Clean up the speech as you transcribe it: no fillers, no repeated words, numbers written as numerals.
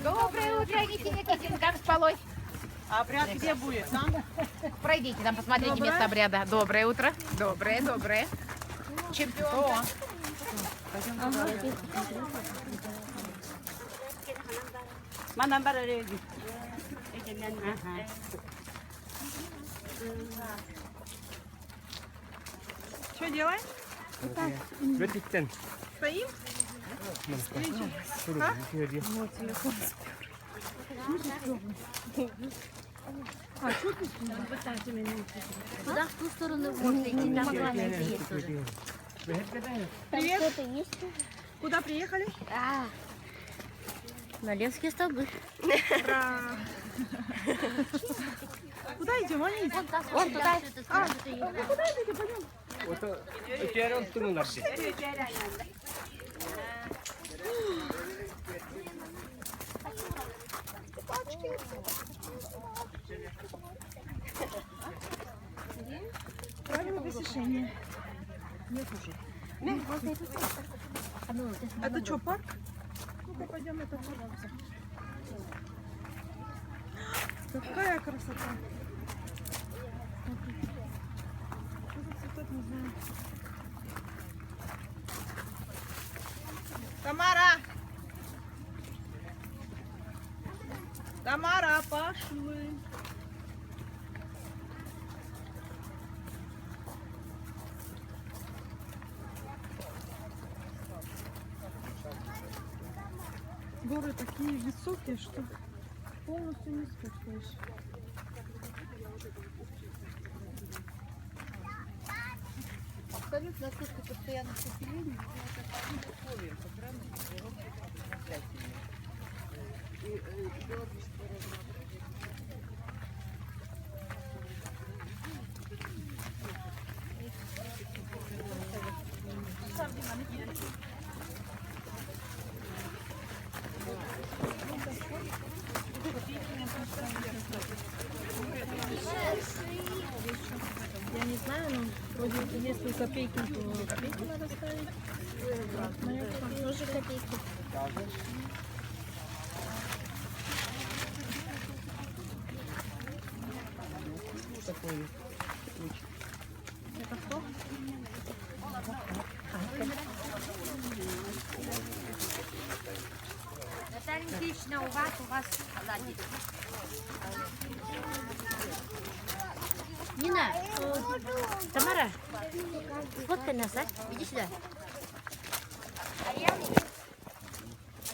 Доброе утро, Никитин, как спалось? А обряд где будет? Там? Пройдите, там посмотрите место обряда. Доброе утро. Доброе, доброе. Чемпион. Mana bararedi. Что делаем? Ветиктен. Стоим? Куда в ту сторону можно идти, там маленький есть тоже. Привет. Куда приехали? На Ленские столбы. Ура! Куда идем, Они? Вон туда. Куда идете? Пойдем. Ото керон турнуларdı. Правила посещения. Нет уже. Это что, парк? Ну-ка, пойдем это пожалуйста. Какая красота. Что за цветок, не знаю. Тамара! Тамара, пошли. Горы такие высокие, что полностью не спускаешь. Абсолютно отсутствие постоянных поселений. Я не знаю, но вроде если копейки, то копейки надо ставить. Тоже копейки. Это кто? Наталья Никитична, у вас сзади. Нина, Тамара, сфоткай нас, а? Иди сюда.